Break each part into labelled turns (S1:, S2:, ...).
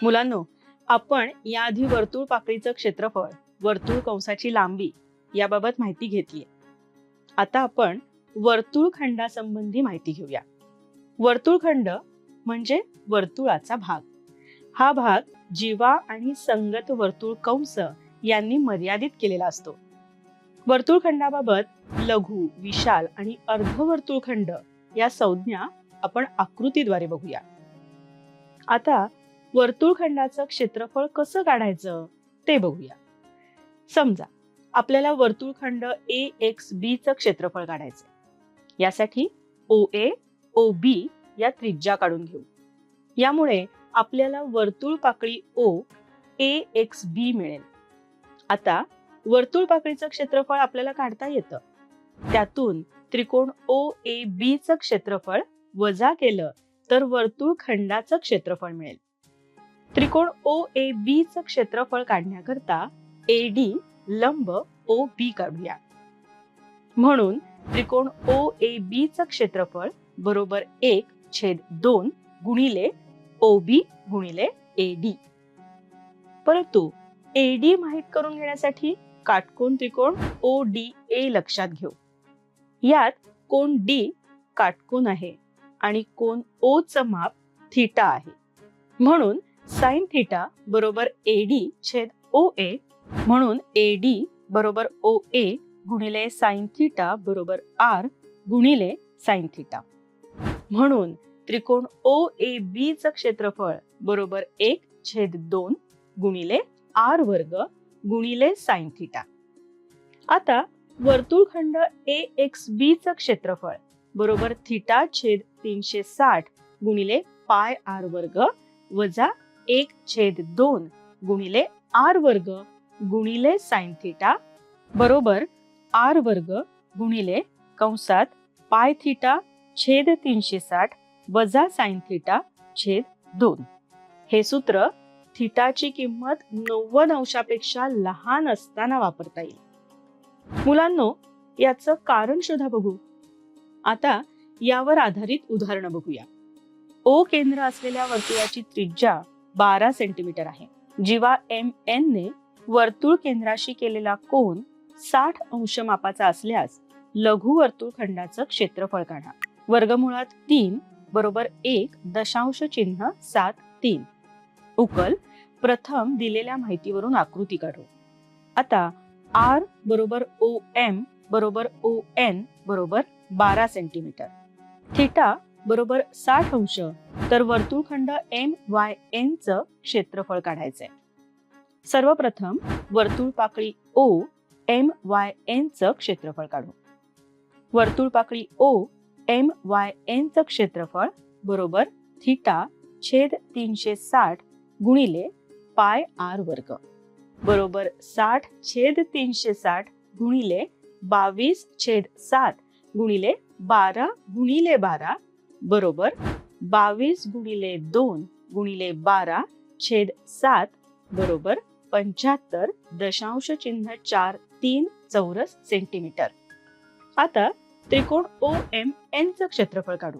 S1: मुलांनो, आपण याआधी वर्तुळ पाकळीचं क्षेत्रफळ, वर्तुळ कंसाची लांबी याबाबत माहिती घेतली. आता आपण वर्तुळखंडासंबंधी माहिती घेऊया. वर्तुळखंड म्हणजे वर्तुळाचा भाग. हा भाग जीवा आणि संगत वर्तुळ कंस यांनी मर्यादित केलेला असतो. वर्तुळखंडाबाबत लघु, विशाल आणि अर्धवर्तुळखंड या संज्ञा आपण आकृतीद्वारे बघूया. आता वर्तुळखंडाचं क्षेत्रफळ कसं काढायचं ते बघूया. समजा आपल्याला वर्तुळखंड AXB चं क्षेत्रफळ काढायचं. यासाठी OA, OB या त्रिज्या काढून घेऊ. यामुळे आपल्याला वर्तुळ पाकळी O AXB मिळेल. आता वर्तुळ पाकळीचं क्षेत्रफळ आपल्याला काढता येतं. त्यातून त्रिकोण OAB चं क्षेत्रफळ वजा केलं तर वर्तुळखंडाचं क्षेत्रफळ मिळेल. त्रिकोण OAB चं क्षेत्रफळ काढण्याकरता AD लंब OB काढूया. म्हणून त्रिकोण OAB चं क्षेत्रफळ बरोबर 1/2 गुणिले OB गुणिले AD. परंतु AD माहित करून घेण्यासाठी काटकोन त्रिकोण ODA लक्षात घेऊ. यात कोन D काटकोन आहे आणि कोन O चं माप थीटा आहे. म्हणून साइन थीटा बरोबर AD छेद OA, म्हणून AD बरोबर OA गुणिले साइन थीटा बरोबर R गुणिले साइन थीटा. म्हणून त्रिकोण OAB चं क्षेत्रफळ बरोबर 1/2 गुणिले R वर्ग गुणिले साइन थीटा. आता वर्तुळखंड AXB चं क्षेत्रफळ बरोबर थीटा छेद 360 गुणिले पाय R वर्ग वजा 1/2 गुणिले R वर्ग गुणिले साइन थीटा बरोबर R वर्ग गुणिले कंसात पाय थीटा छेद 360 वजा साइन थीटा छेद 2. हे सूत्र थीटाची किंमत 90 अंशापेक्षा लहान असताना वापरता येईल. मुलांनो, याचं कारण शोधा बघू. आता यावर आधारित उदाहरण बघूया. O केंद्र असलेल्या वर्तुळाची त्रिज्या 12 सेंटीमीटर आहे. जीवा MN ने वर्तुळ केंद्राशी केलेला कोन 60 अंश मापाचा असल्यास लघु वर्तुळखंडाचं क्षेत्रफळ काढा. वर्गमुळात 3 बरोबर 1.73. उकल प्रथम दिलेल्या माहितीवरून आकृती काढू. आता R बरोबर OM बरोबर ON बरोबर 12 सेंटीमीटर. थीटा बरोबर 60 अंश, तर वर्तुळखंड MYN चं क्षेत्रफळ काढायचंय. सर्वप्रथम वर्तुळ पाकळी O MYN चं क्षेत्रफळ काढू. वर्तुळ पाकळी O MYN चं क्षेत्रफळ बरोबर थीटा छेद 360 गुणिले पाय R वर्ग बरोबर 60 छेद 360 गुणिले 22/7 गुणिले 12 गुणिले 12 बरोबर 22 गुणिले 2 गुणिले 12 छेद 7 बरोबर 75.43 चौरस सेंटीमीटर. आता त्रिकोण OMN चं क्षेत्रफळ काढू.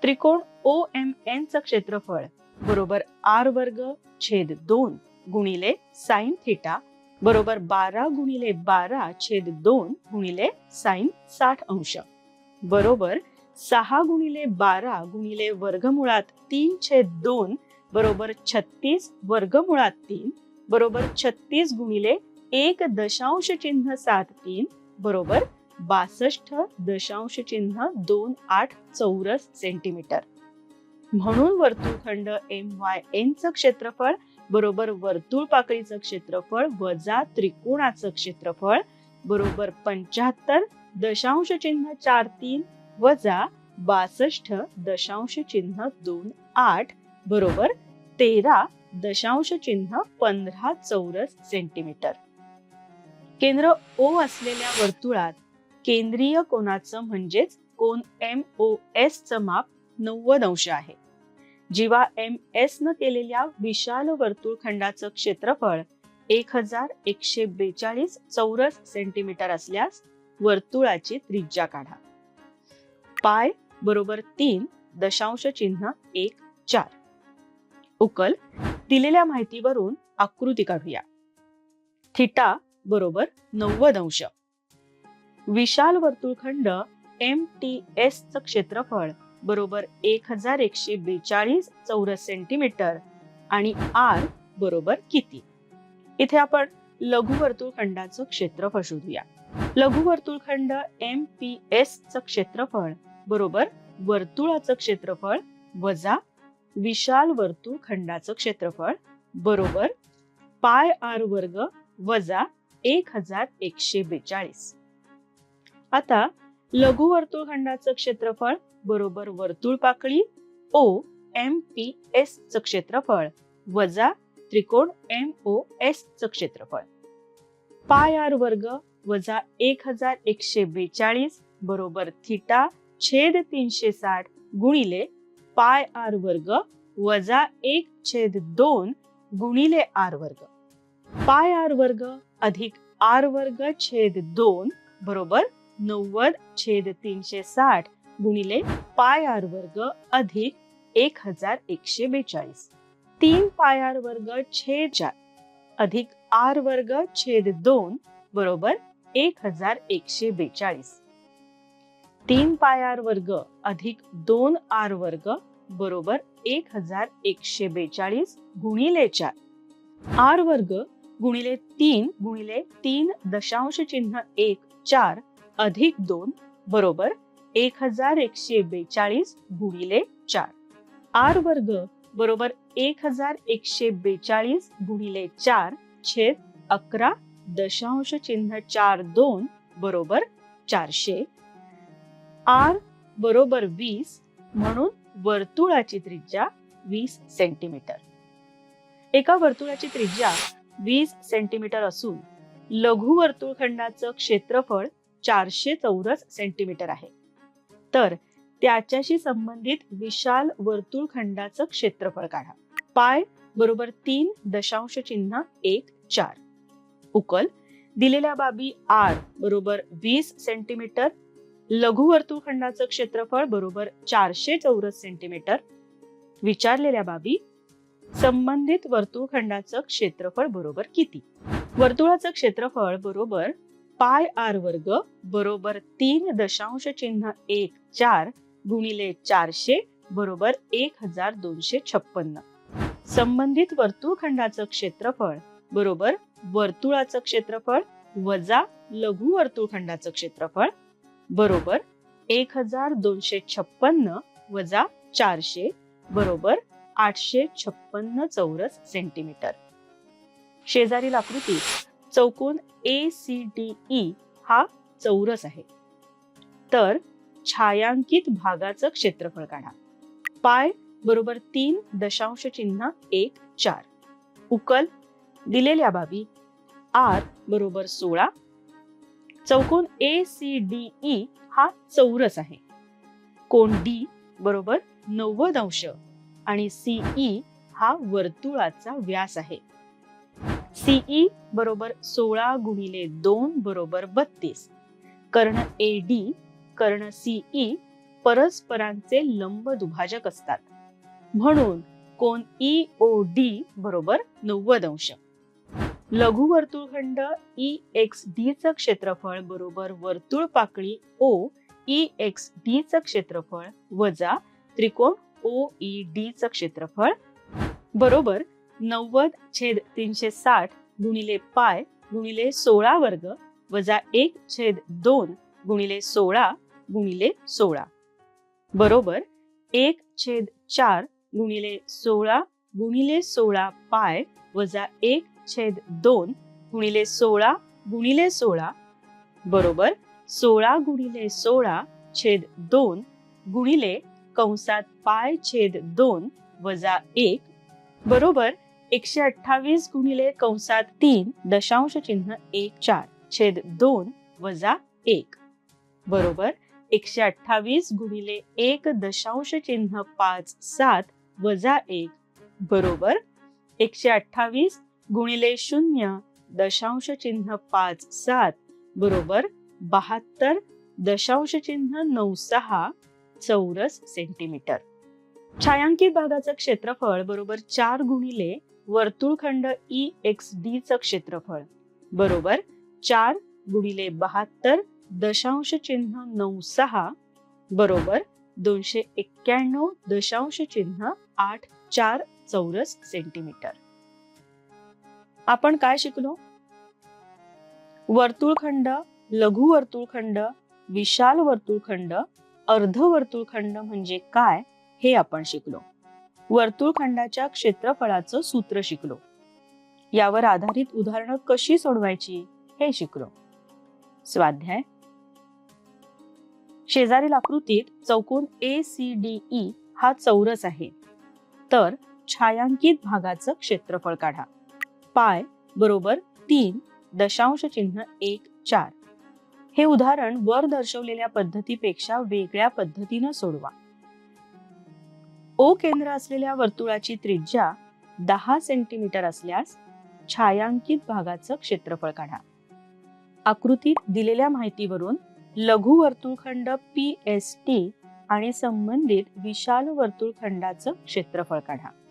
S1: त्रिकोण OMN चं क्षेत्रफळ बरोबर R वर्ग छेद 2 गुणिले साइन थीटा बरोबर 12 गुणिले 12 छेद 2 गुणिले साइन 60 अंश बरोबर 6 गुणिले 12 गुणिले वर्गमुळात 3/2 बरोबर 36 वर्गमुळात 3 बरोबर 36 गुणिले 1.73 बरोबर 62.28 चौरस सेंटीमीटर. म्हणून वर्तुळखंड MYN चं क्षेत्रफळ बरोबर वर्तुळ पाकळीचं क्षेत्रफळ वजा त्रिकोणाचं क्षेत्रफळ बरोबर 75.43 वजा 62.28 बरोबर 13.15 चौरस सेंटीमीटर. केंद्र O असलेल्या वर्तुळात केंद्रीय कोनाचं म्हणजेच कोन MOS चं माप 90 अंश आहे. जीवा MS न केलेल्या विशाल वर्तुळखंडाचं क्षेत्रफळ 1142 चौरस सेंटीमीटर असल्यास वर्तुळाची त्रिज्या काढा. पाय बरोबर 3.14. उकल दिलेल्या माहितीवरून आकृती काढूया. थिटा बरोबर 90 अंश. विशाल वर्तुळखंड MTS चं क्षेत्रफळ बरोबर 1142 चौरस सेंटीमीटर आणि R बरोबर किती? इथे आपण लघु वर्तुळखंडाचं क्षेत्रफळ शोधूया. लघु वर्तुळखंड MPS चं क्षेत्रफळ बरोबर वर्तुळाचं क्षेत्रफळ वजा विशाल वर्तुळखंडाचं क्षेत्रफळ बरोबर पाय R वर्ग वजा 1142. आता लघु वर्तुळखंडाचं क्षेत्रफळ बरोबर वर्तुळपाकळी OMPS चं क्षेत्रफळ वजा त्रिकोण MOS चं क्षेत्रफळ. पाय R वर्ग वजा 1142 बरोबर थिटा छेद 360 गुणिले पाय R वर्ग वजा 1/2 गुणिले R वर्ग. पाय R वर्ग अधिक R वर्ग छेद 2 बरोबर 90/360 गुणिले पाय R वर्ग अधिक 1142. 3 पाय R वर्ग छेद 4 अधिक R वर्ग छेद 2 बरोबर 1142. 3 पाय R वर्ग अधिक 2 R वर्ग बरोबर 1142 गुणिले 4. R वर्ग गुणिले 3 गुणिले 3.14 अधिक 2 बरोबर 1142 गुणिले 4. R वर्ग बरोबर 1142 गुणिले 4 छेद 11.42 बरोबर 400. R बरोबर 20 म्हणून वर्तुळाची त्रिज्या 20 सेंटीमीटर. एका वर्तुळाची त्रिज्या 20 सेंटीमीटर असून लघु वर्तुळखंडाचं क्षेत्रफळ 400 चौरस सेंटीमीटर आहे. तर त्याच्याशी संबंधित विशाल वर्तुळखंडाचं क्षेत्रफळ काढा. पाय बरोबर 3.14. उकल दिलेल्या बाबी R बरोबर 20 सेंटीमीटर, लघु वर्तुळखंडाचं क्षेत्रफळ बरोबर 400 चौरस सेंटीमीटर. विचारलेल्या बाबी संबंधित वर्तुळखंडाचं क्षेत्रफळ बरोबर किती? वर्तुळाचं क्षेत्रफळ बरोबर पाय R वर्ग बरोबर 3.14 गुणिले 400 बरोबर 1256. संबंधित वर्तुळखंडाचं क्षेत्रफळ बरोबर वर्तुळाचं क्षेत्रफळ वजा लघु वर्तुळखंडाचं क्षेत्रफळ बरोबर 1256 वजा 400 बरोबर 856 चौरस सेंटीमीटर. शेजारील आकृती चौकोन ACDE हा चौरस आहे. तर छायांकित भागाचं क्षेत्रफळ काढा. पाय बरोबर 3.14. उकल दिलेल्या बाबी R बरोबर 16. चौकोन ACDE हा चौरस आहे. कोन D बरोबर 90 अंश आणि CE हा वर्तुळाचा व्यास आहे. CE बरोबर 16 गुणिले 2 बरोबर 32. कर्ण AD कर्ण CE परस्परांचे लंब दुभाजक असतात. म्हणून कोन EOD बरोबर 90 अंश. लघु वर्तुळखंड EXD चं क्षेत्रफळ बरोबर वर्तुळपाकळी OEXD चं क्षेत्रफळ वजा त्रिकोण OED चं क्षेत्रफळ बरोबर 90/360 गुणिले पाय गुणिले 16 वर्ग वजा 1/2 गुणिले 16 गुणिले 16 बरोबर 1/4 गुणिले 16 गुणिले 16 पाय वजा 1/2 गुणिले 16 गुणिले 16 बरोबर 16 गुणिले 16/2 गुणिले कंसात पाय छेद 2 वजा 1 बरोबर 128 गुणिले कंसात 3.14 छेद 2 वजा 1 बरोबर 128 गुणिले 1.57 वजा 1 बरोबर 128 गुणिले 0.57 बरोबर 72.96 चौरस सेंटीमीटर. छायांकित भागाचं क्षेत्रफळ बरोबर 4 गुणिले वर्तुळखंड EXD चं क्षेत्रफळ बरोबर 4 गुणिले 72.96 बरोबर 291.84 चौरस सेंटीमीटर. आपण काय शिकलो? वर्तुळखंड, लघु वर्तुळखंड, विशाल वर्तुळखंड, अर्धवर्तुळखंड म्हणजे काय हे आपण शिकलो. वर्तुळखंडाच्या क्षेत्रफळाचं सूत्र शिकलो. यावर आधारित उदाहरणं कशी सोडवायची हे शिकलो. स्वाध्याय. शेजारील आकृतीत चौकोन ACDE हा चौरस आहे, तर छायांकित भागाचं क्षेत्रफळ काढा. पाय बरोबर 3.14. हे उदाहरण वर दर्शवलेल्या पद्धतीपेक्षा वेगळ्या पद्धतीनं सोडवा. O केंद्र असलेल्या वर्तुळाची त्रिज्या 10 सेंटीमीटर असल्यास छायांकित भागाचं क्षेत्रफळ काढा. आकृतीत दिलेल्या माहितीवरून लघु वर्तुळखंड PST आणि संबंधित विशाल वर्तुळखंडाचं क्षेत्रफळ काढा.